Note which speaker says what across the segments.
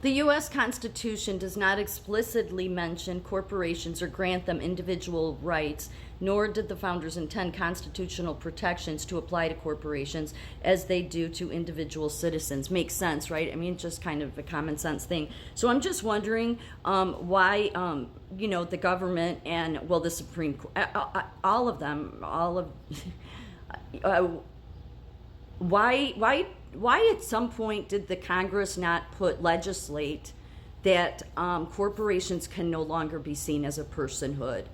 Speaker 1: The U.S. Constitution does not explicitly mention corporations or grant them individual rights, nor did the founders intend constitutional protections to apply to corporations as they do to individual citizens. Makes sense, right? I mean, just kind of a common sense thing. So I'm just wondering why, the government and, well, the Supreme Court, all of them, why at some point did the Congress not legislate that corporations can no longer be seen as a personhood?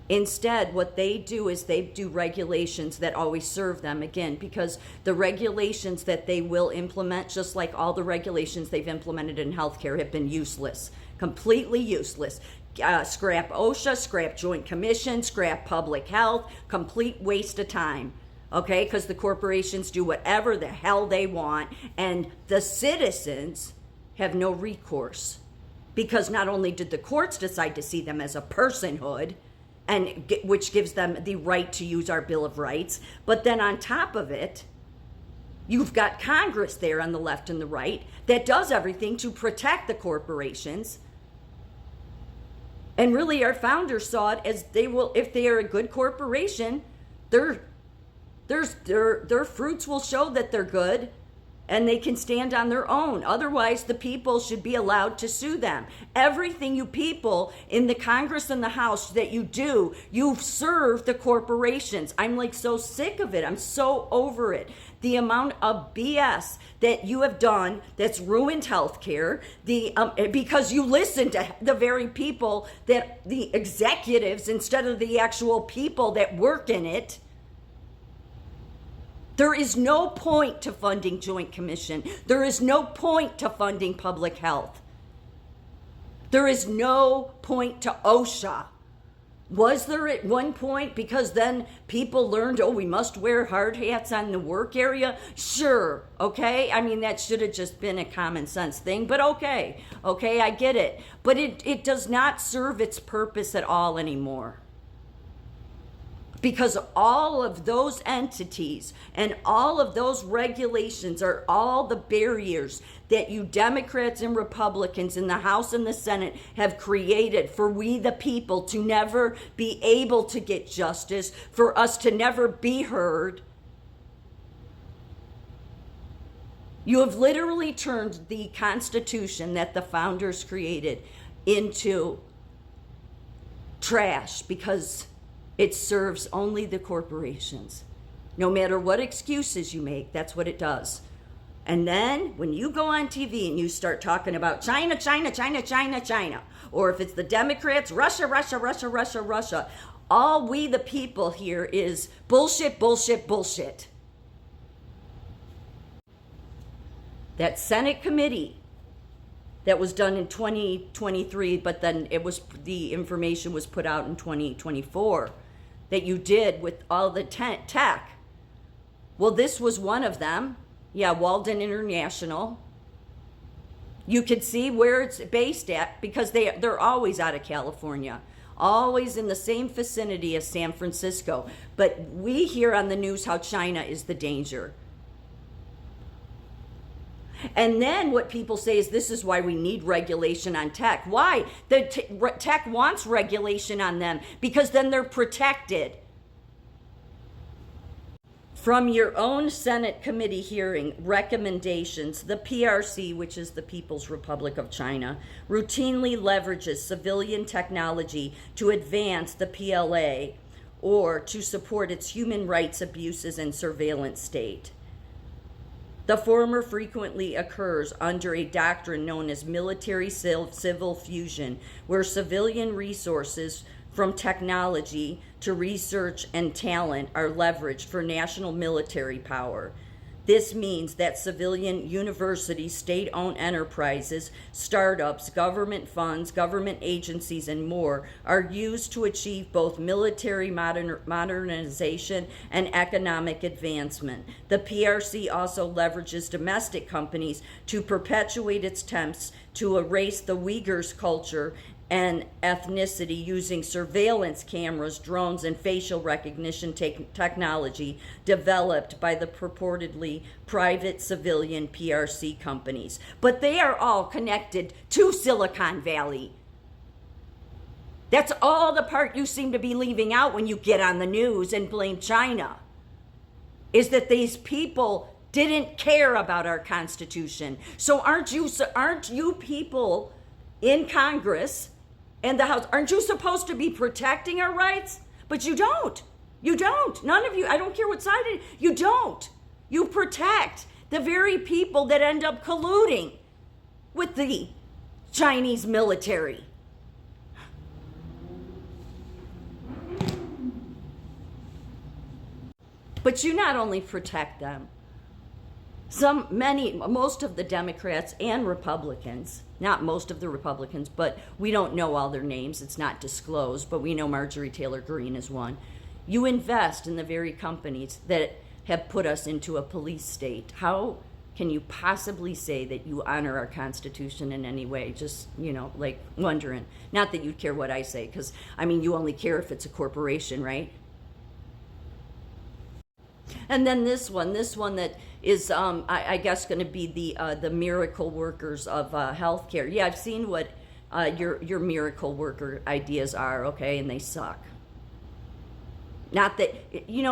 Speaker 1: Instead, what they do is they do regulations that always serve them, again, because the regulations that they will implement, just like all the regulations they've implemented in healthcare, have been useless, completely useless. Scrap OSHA, scrap Joint Commission, scrap public health, complete waste of time. Okay, because the corporations do whatever the hell they want, and the citizens have no recourse. Because not only did the courts decide to see them as a personhood, which gives them the right to use our Bill of Rights, but then on top of it, you've got Congress there on the left and the right that does everything to protect the corporations. And really, our founders saw it as if they are a good corporation, their fruits will show that they're good and they can stand on their own. Otherwise, the people should be allowed to sue them. Everything you people in the Congress and the House that you do, you serve the corporations. I'm like so sick of it. I'm so over it. The amount of BS that you have done that's ruined healthcare, because you listen to the very people that the executives instead of the actual people that work in it. There is no point to funding Joint Commission. There is no point to funding public health. There is no point to OSHA. Was there at one point? Because then people learned, we must wear hard hats on the work area? Sure, okay? I mean, that should have just been a common sense thing, but okay, I get it. But it does not serve its purpose at all anymore. Because all of those entities and all of those regulations are all the barriers that you Democrats and Republicans in the House and the Senate have created for we the people to never be able to get justice, for us to never be heard. You have literally turned the Constitution that the founders created into trash because it serves only the corporations. No matter what excuses you make, that's what it does. And then when you go on TV and you start talking about China, or if it's the Democrats, Russia, all we the people hear is bullshit. That Senate committee that was done in 2023, but then the information was put out in 2024. That you did with all the tech. Well, this was one of them. Yeah, Walden International. You could see where it's based at because they're always out of California, always in the same vicinity as San Francisco. But we hear on the news how China is the danger. And then what people say is this is why we need regulation on tech. Why? The tech wants regulation on them because then they're protected. From your own Senate committee hearing recommendations, the PRC, which is the People's Republic of China, routinely leverages civilian technology to advance the PLA or to support its human rights abuses and surveillance state. The former frequently occurs under a doctrine known as military-civil fusion, where civilian resources from technology to research and talent are leveraged for national military power. This means that civilian universities, state-owned enterprises, startups, government funds, government agencies, and more are used to achieve both military modernization and economic advancement. The PRC also leverages domestic companies to perpetuate its attempts to erase the Uyghurs' culture and ethnicity using surveillance cameras, drones, and facial recognition technology developed by the purportedly private civilian PRC companies. But they are all connected to Silicon Valley. That's all the part you seem to be leaving out when you get on the news and blame China, is that these people didn't care about our Constitution. So aren't you people in Congress and the House, aren't you supposed to be protecting our rights? But you don't. You don't. None of you, I don't care what side it is, you don't. You protect the very people that end up colluding with the Chinese military. But you not only protect them, most of the Democrats and Republicans, not most of the Republicans, but we don't know all their names, it's not disclosed, but we know Marjorie Taylor Greene is one. You invest in the very companies that have put us into a police state. How can you possibly say that you honor our Constitution in any way? Just, like wondering. Not that you care what I say, because, you only care if it's a corporation, right? And then this one that is, I guess, going to be the miracle workers of healthcare. Yeah, I've seen what your miracle worker ideas are, okay, and they suck. Not that,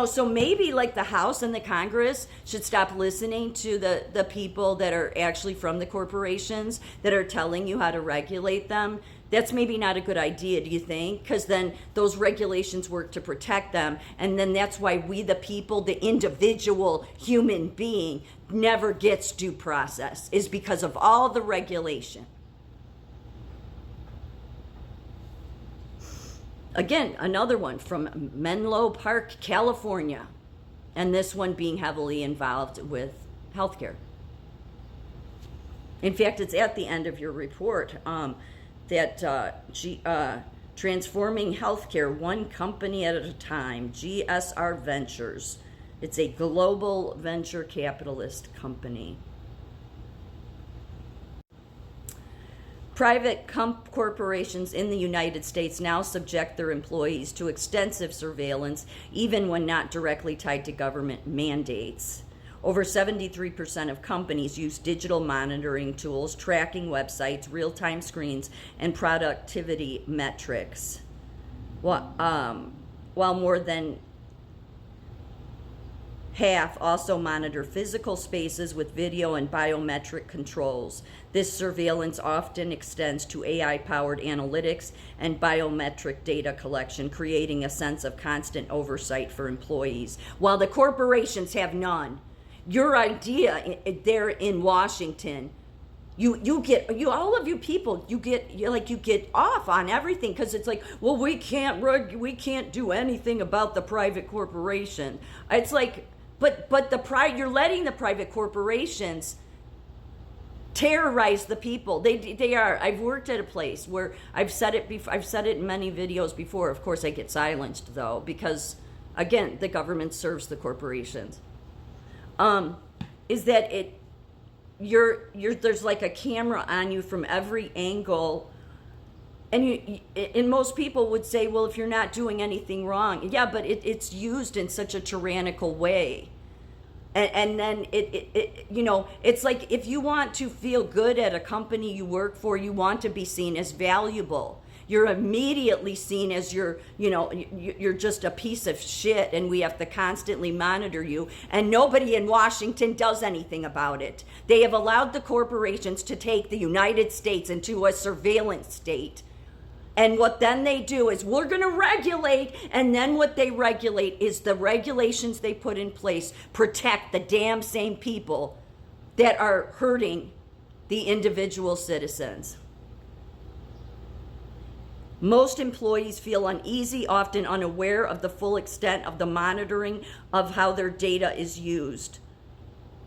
Speaker 1: so maybe like the House and the Congress should stop listening to the people that are actually from the corporations that are telling you how to regulate them. That's maybe not a good idea, do you think? Because then those regulations work to protect them. And then that's why we, the people, the individual human being, never gets due process, is because of all the regulation. Again, another one from Menlo Park, California. And this one being heavily involved with healthcare. In fact, it's at the end of your report. That transforming healthcare one company at a time, GSR Ventures. It's a global venture capitalist company. Private corporations in the United States now subject their employees to extensive surveillance, even when not directly tied to government mandates. Over 73% of companies use digital monitoring tools, tracking websites, real-time screens, and productivity metrics. While more than half also monitor physical spaces with video and biometric controls. This surveillance often extends to AI-powered analytics and biometric data collection, creating a sense of constant oversight for employees, while the corporations have none. Your idea there in Washington, you get all of you people, you get off on everything because it's like, well, we can't do anything about the private corporation. It's like, but you're letting the private corporations terrorize the people. They are. I've worked at a place where I've said it before. I've said it in many videos before. Of course, I get silenced though because, again, the government serves the corporations. Is that there's like a camera on you from every angle, and most people would say, well, if you're not doing anything wrong, yeah, but it's used in such a tyrannical way, and then it's like if you want to feel good at a company you work for, you want to be seen as valuable. You're immediately seen as you're just a piece of shit, and we have to constantly monitor you. And nobody in Washington does anything about it. They have allowed the corporations to take the United States into a surveillance state. And what then they do is we're going to regulate, and then what they regulate is the regulations they put in place protect the damn same people that are hurting the individual citizens. Most employees feel uneasy, often unaware of the full extent of the monitoring of how their data is used.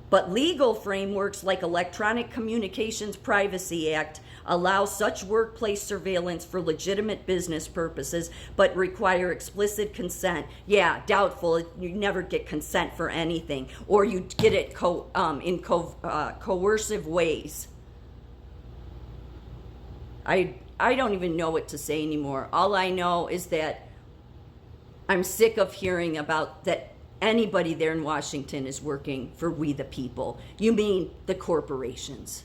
Speaker 1: But legal frameworks like Electronic Communications Privacy Act allow such workplace surveillance for legitimate business purposes, but require explicit consent. Yeah, doubtful. You never get consent for anything, or you get it coercive ways. I don't even know what to say anymore. All I know is that I'm sick of hearing about that anybody there in Washington is working for we the people. You mean the corporations.